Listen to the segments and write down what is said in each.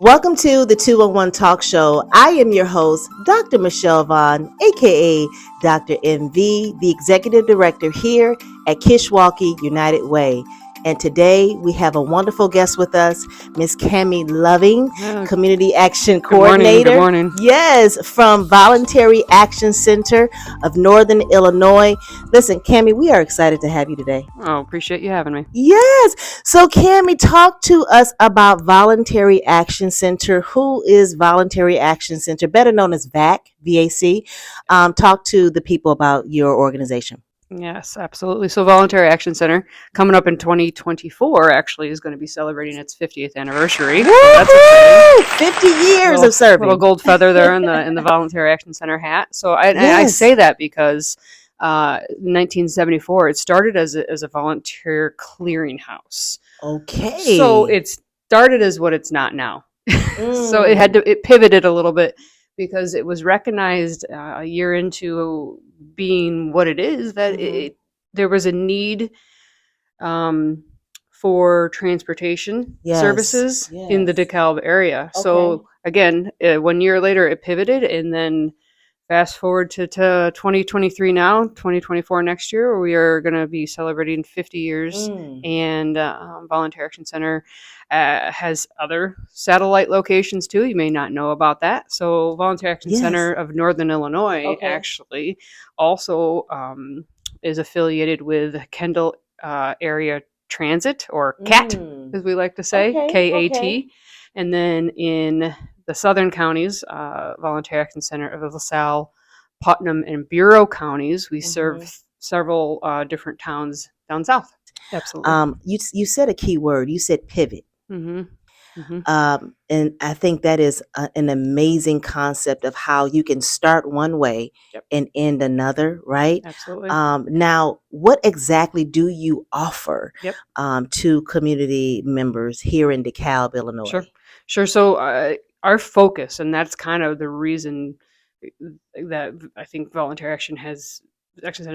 Welcome to the 201 Talk Show. I am your host, Dr. Michelle Vaughn, aka Dr. MV, the Executive Director here at Kishwaukee United Way. And today we have a wonderful guest with us, Miss Cami Loving, Community Action Coordinator. Good morning. Yes, from Voluntary Action Center of Northern Illinois. Listen, Cami, we are excited to have you today. Oh, appreciate you having me. Yes. So, Cami, talk to us about Voluntary Action Center. Who is Voluntary Action Center, better known as VAC, VAC? Talk to the people about your organization. Yes, absolutely. So Voluntary Action Center, coming up in 2024, actually is going to be celebrating its 50th anniversary. So that's exciting. 50 years of serving. Little gold feather there in the Voluntary Action Center hat. So I say that because 1974, it started as a volunteer clearinghouse. Okay. So it started as what it's not now. So it pivoted a little bit because it was recognized a year into being what it is that there was a need for transportation services in the DeKalb area. Okay. So again, 1 year later it pivoted, and then fast forward to 2023 now, 2024 next year, we are going to be celebrating 50 years. And Voluntary Action Center has other satellite locations too. You may not know about that. So Voluntary Action Center of Northern Illinois actually also is affiliated with Kendall Area Transit, or CAT, as we like to say, KAT. And then in the southern counties, Voluntary Action Center of LaSalle, Putnam, and Bureau counties, we serve several different towns down south. Absolutely. You said a key word. You said pivot. And I think that is an amazing concept of how you can start one way and end another, right? Absolutely. Now, what exactly do you offer to community members here in DeKalb, Illinois? Sure. So our focus, and that's kind of the reason that I think Voluntary Action Center has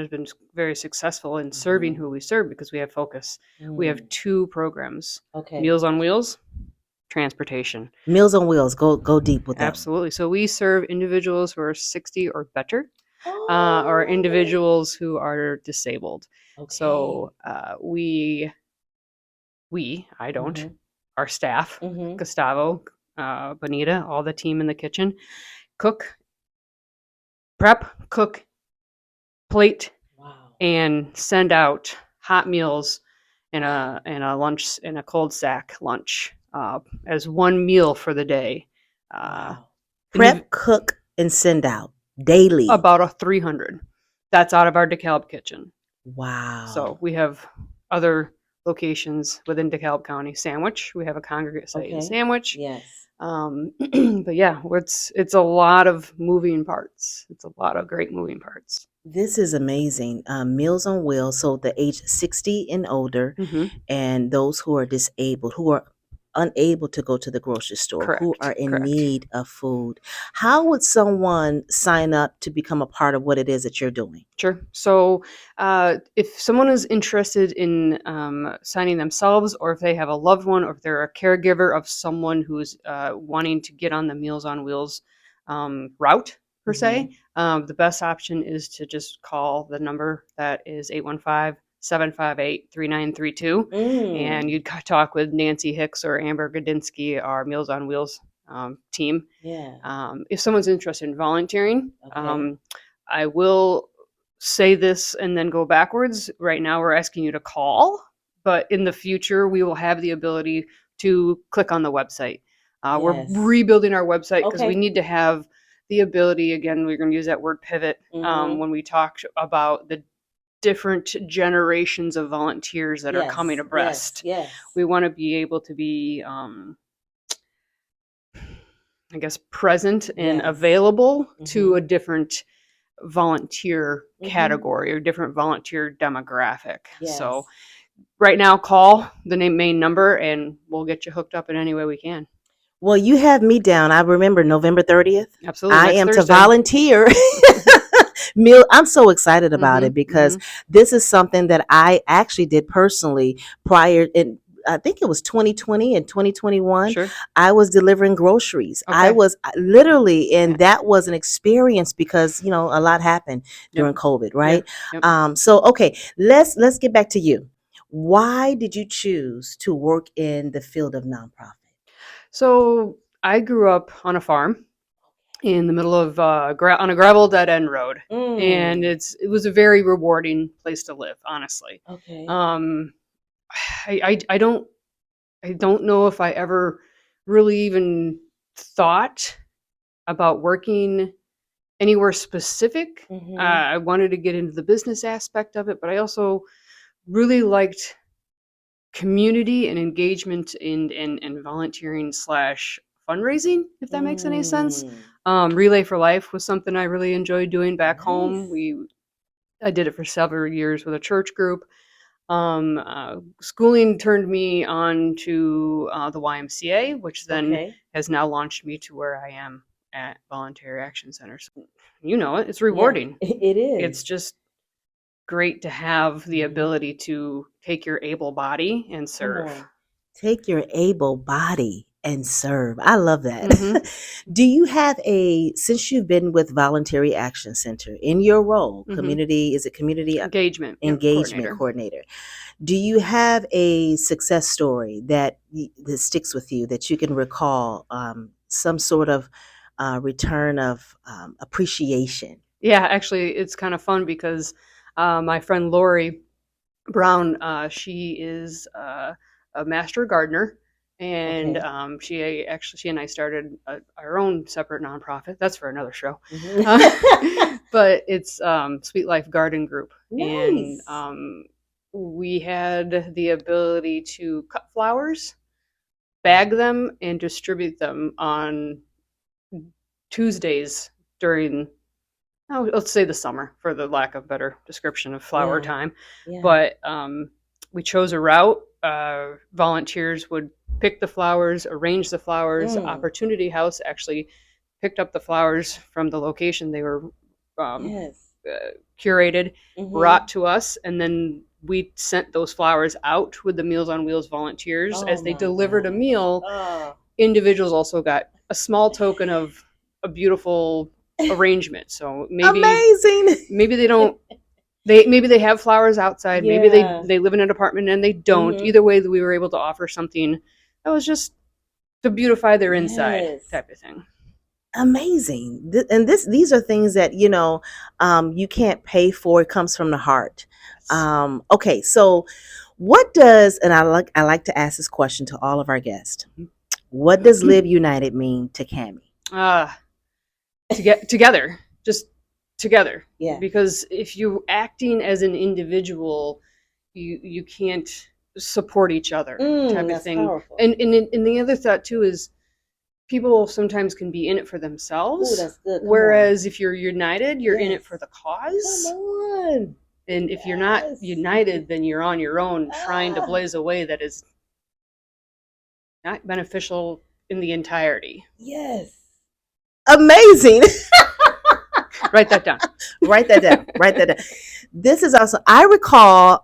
been very successful in serving who we serve, because we have focus. We have two programs: Meals on Wheels, transportation. Meals on Wheels. Go deep with that. Absolutely. So we serve individuals who are 60 or better, or individuals who are disabled. So I don't. Our staff, Gustavo, Bonita, all the team in the kitchen, prep, cook, plate, and send out hot meals and a lunch, and a cold sack lunch as one meal for the day. Prep, cook, and send out daily. About 300. That's out of our DeKalb kitchen. Wow. So we have other locations within DeKalb County. Sandwich, we have a congregate site in Sandwich. Yes. But yeah, it's a lot of moving parts. It's a lot of great moving parts. This is amazing. Meals on Wheels, so the age 60 and older, and those who are disabled, who are unable to go to the grocery store, who are in need of food. How would someone sign up to become a part of what it is that you're doing? Sure. So if someone is interested in signing themselves, or if they have a loved one, or if they're a caregiver of someone who's wanting to get on the Meals on Wheels route, per se, the best option is to just call the number that is 815-758-3932. And you'd talk with Nancy Hicks or Amber Godinsky, our Meals on Wheels team. If someone's interested in volunteering, I will say this and then go backwards. Right now we're asking you to call, but in the future we will have the ability to click on the website. We're rebuilding our website because we need to have the ability, again, we're going to use that word pivot when we talk about the different generations of volunteers that are coming abreast. We want to be able to be, I guess, present and available to a different volunteer category or different volunteer demographic. So right now, call the main number and we'll get you hooked up in any way we can. Well, you have me down. I remember November 30th. Absolutely. I am Thursday. To volunteer. I'm so excited about it because this is something that I actually did personally prior. I think it was 2020 and 2021. Sure. I was delivering groceries. Okay. I was literally, and that was an experience because a lot happened during COVID, right? So okay, let's get back to you. Why did you choose to work in the field of nonprofit? So I grew up on a farm in the middle of on a gravel dead end road, and it was a very rewarding place to live, honestly. Okay. I don't know if I ever really even thought about working anywhere specific. I wanted to get into the business aspect of it, but I also really liked community and engagement and volunteering / fundraising, if that makes any sense. Relay for Life was something I really enjoyed doing back home. I did it for several years with a church group. Schooling turned me on to the YMCA, which then has now launched me to where I am at Voluntary Action Center. So, it's rewarding. Yeah, it is. It's just great to have the ability to take your able body and serve. Take your able body and serve. I love that. Do you have since you've been with Voluntary Action Center in your role, community engagement coordinator? Do you have a success story that sticks with you that you can recall, some sort of return of appreciation? Yeah, actually, it's kind of fun because my friend Lori Brown, she is a master gardener, and she and I started our own separate nonprofit. That's for another show. But it's Sweet Life Garden Group. Nice. And we had the ability to cut flowers, bag them, and distribute them on Tuesdays during, let's say, the summer, for the lack of better description of flower time. But we chose a route. Volunteers would pick the flowers, arrange the flowers. Opportunity House actually picked up the flowers from the location they were curated, brought to us, and then we sent those flowers out with the Meals on Wheels volunteers. As they delivered a meal, individuals also got a small token of a beautiful arrangement. So maybe amazing. Maybe they don't. Maybe they have flowers outside. Maybe they live in an apartment and they don't. Either way, we were able to offer something that was just to beautify their inside, type of thing. Amazing. And these are things that you can't pay for. It comes from the heart. Okay, so what does, and I like to ask this question to all of our guests, what does Live United mean to Cami? Together, just together. Yeah. Because if you're acting as an individual, you can't support each other, type of thing. Powerful. And the other thought too is people sometimes can be in it for themselves. Ooh, that's good. Whereas if you're united, you're in it for the cause. Come on. And if you're not united, then you're on your own trying to blaze a way that is not beneficial in the entirety. Yes. Amazing. Write that down. Write that down. This is also, I recall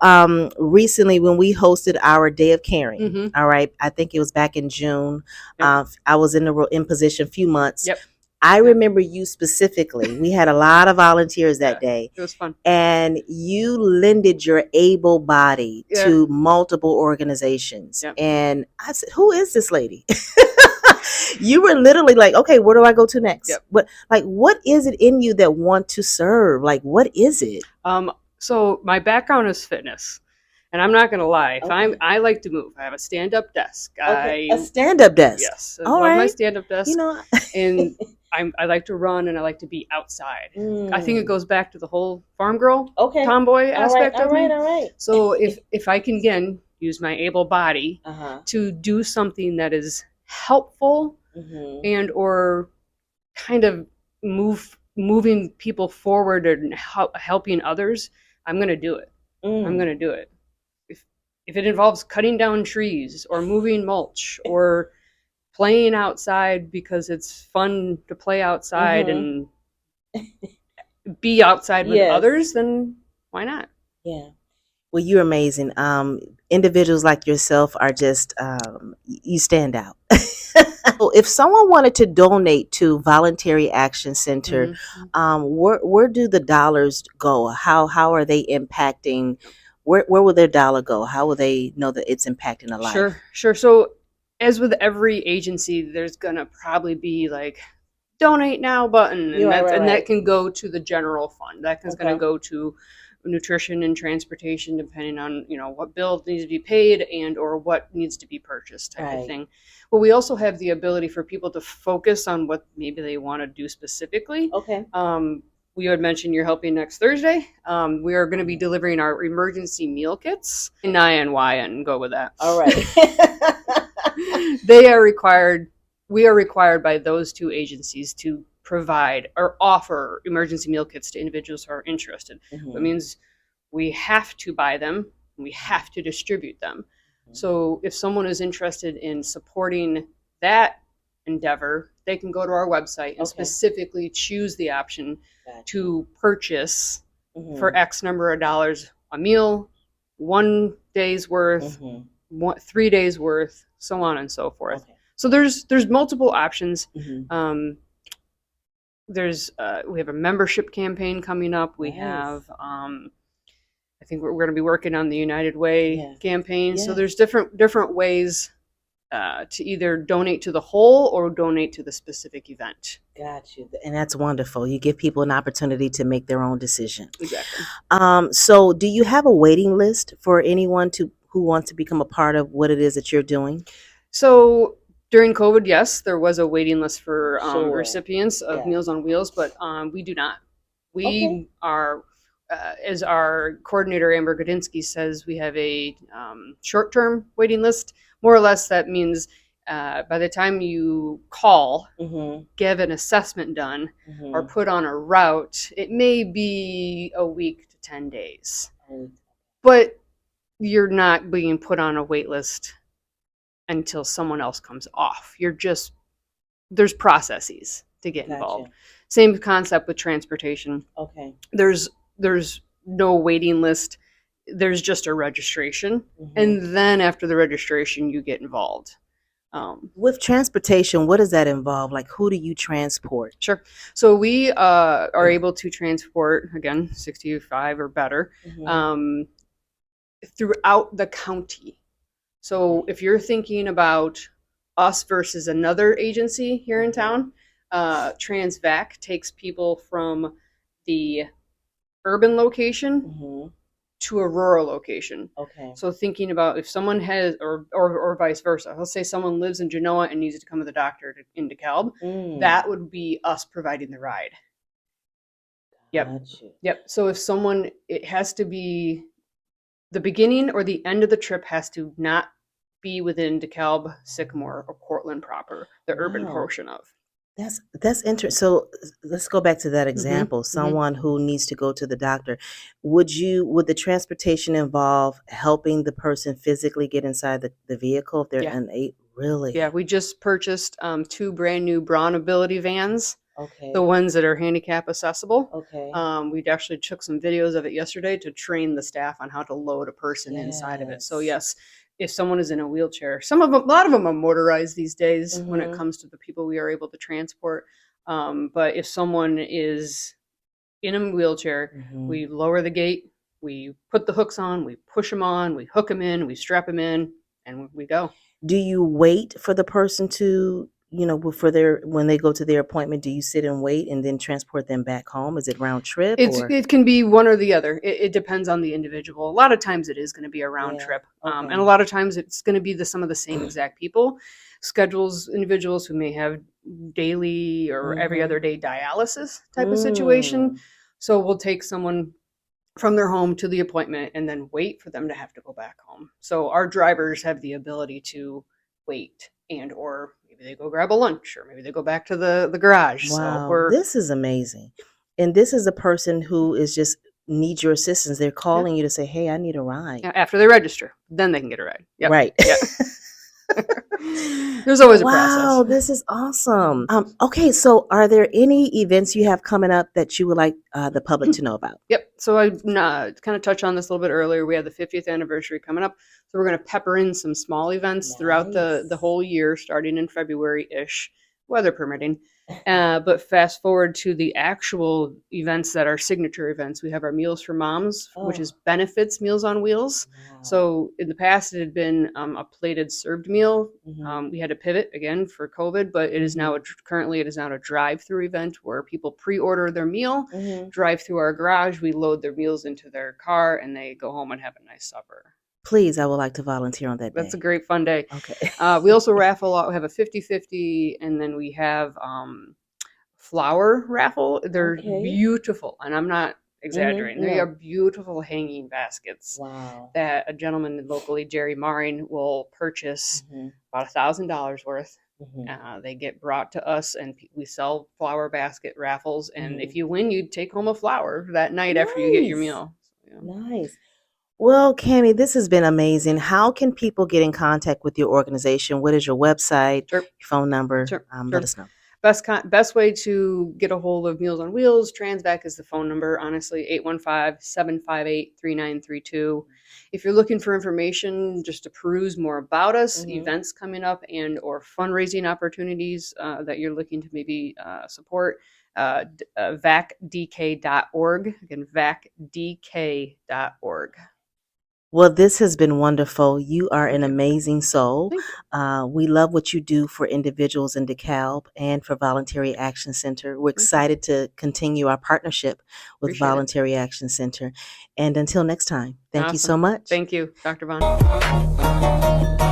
recently when we hosted our Day of Caring. All right. I think it was back in June. Yep. I was in position a few months. Yep. I remember you specifically. We had a lot of volunteers that day. It was fun. And you lended your able body to multiple organizations. Yep. And I said, who is this lady? You were literally like, okay, where do I go to next? Yep. What is it in you that want to serve? Like, what is it? So my background is fitness. And I'm not going to lie. If I like to move. I have a stand-up desk. Okay. A stand-up desk? Yes. I love my stand-up desk. And I like to run and I like to be outside. I think it goes back to the whole farm girl, tomboy aspect of me. All right. So if I can, again, use my able body to do something that is helpful and or kind of moving people forward and helping others, I'm going to do it. I'm going to do it. If it involves cutting down trees or moving mulch or playing outside because it's fun to play outside and be outside with others, then why not? Yeah. Well, you're amazing. Individuals like yourself are just, you stand out. So if someone wanted to donate to Voluntary Action Center, where do the dollars go? How are they impacting? Where will their dollar go? How will they know that it's impacting a life? Sure. So as with every agency, there's gonna probably be like donate now button, and that can go to the general fund. That is going to go to nutrition and transportation, depending on what bill needs to be paid and or what needs to be purchased, type of thing. But we also have the ability for people to focus on what maybe they want to do specifically. We had mentioned you're helping next Thursday. We are going to be delivering our emergency meal kits. And go with that. All right. They are required. We are required by those two agencies to provide or offer emergency meal kits to individuals who are interested. That means we have to buy them. We have to distribute them. So if someone is interested in supporting that endeavor, they can go to our website and specifically choose the option to purchase for X number of dollars a meal, 1 day's worth, 3 days worth, so on and so forth. So there's multiple options. We have a membership campaign coming up. We have I think we're going to be working on the United Way campaign. So there's different ways to either donate to the whole or donate to the specific event. Got you. And that's wonderful. You give people an opportunity to make their own decision. Exactly. So do you have a waiting list for anyone who wants to become a part of what it is that you're doing? So during COVID, yes, there was a waiting list for recipients of Meals on Wheels, but we do not. We are, as our coordinator, Amber Godinsky, says, we have a short-term waiting list. More or less, that means by the time you call, get an assessment done, or put on a route, it may be a week to 10 days. But you're not being put on a wait list until someone else comes off. There's processes to get involved. Same concept with transportation. There's no waiting list. There's just a registration. And then after the registration, you get involved. With transportation, what does that involve? Like, who do you transport? Sure. So we are able to transport, again, 65 or better, throughout the county. So if you're thinking about us versus another agency here in town, Transvac takes people from the urban location to a rural location. So thinking about if someone has, or vice versa, let's say someone lives in Genoa and needs to come to the doctor in DeKalb, that would be us providing the ride. Yep. So if someone, it has to be the beginning or the end of the trip has to not be within DeKalb, Sycamore, or Cortland proper, the urban portion of. That's interesting. So let's go back to that example. Someone who needs to go to the doctor. Would the transportation involve helping the person physically get inside the vehicle if they're unable? Really? Yeah, we just purchased 2 brand new Braun Ability vans. The ones that are handicap accessible. We actually took some videos of it yesterday to train the staff on how to load a person inside of it. So yes, if someone is in a wheelchair, a lot of them are motorized these days when it comes to the people we are able to transport. But if someone is in a wheelchair, we lower the gate, we put the hooks on, we push them on, we hook them in, we strap them in, and we go. Do you wait for the person to, when they go to their appointment, do you sit and wait and then transport them back home? Is it round trip? It can be one or the other. It depends on the individual. A lot of times it is going to be a round trip. And a lot of times it's going to be some of the same exact people. Schedules individuals who may have daily or every other day dialysis type of situation. So we'll take someone from their home to the appointment and then wait for them to have to go back home. So our drivers have the ability to wait or maybe they go grab a lunch, or maybe they go back to the garage. Wow, so this is amazing. And this is a person who is just needs your assistance. They're calling you to say, hey, I need a ride. After they register, then they can get a ride. Right. There's always a process. Wow, this is awesome. Okay, so are there any events you have coming up that you would like the public to know about? Yep. So I kind of touched on this a little bit earlier. We have the 50th anniversary coming up, so we're going to pepper in some small events throughout the whole year, starting in February-ish, weather permitting. But fast forward to the actual events that are signature events. We have our Meals for Moms, which is benefits Meals on Wheels. Wow. So in the past, it had been a plated served meal. We had to pivot again for COVID, but it is now currently a drive-through event where people pre-order their meal, drive through our garage, we load their meals into their car, and they go home and have a nice supper. Please, I would like to volunteer on that day. That's a great fun day. Okay. We also raffle out. We have a 50-50, and then we have flower raffle. They're beautiful, and I'm not exaggerating. They are beautiful hanging baskets. Wow. That a gentleman locally, Jerry Maring, will purchase about $1,000 worth. They get brought to us, and we sell flower basket raffles. And if you win, you take home a flower that night after you get your meal. So, Nice. Well, Cami, this has been amazing. How can people get in contact with your organization? What is your website, your phone number? Let us know. Best way to get a hold of Meals on Wheels, Transvac is the phone number, honestly, 815-758-3932. If you're looking for information just to peruse more about us, events coming up, and or fundraising opportunities that you're looking to maybe support, vacdk.org. Again, vacdk.org. Well, this has been wonderful. You are an amazing soul. We love what you do for individuals in DeKalb and for Voluntary Action Center. We're excited to continue our partnership with Voluntary Action Center. And until next time, thank you so much. Thank you, Dr. Vaughn.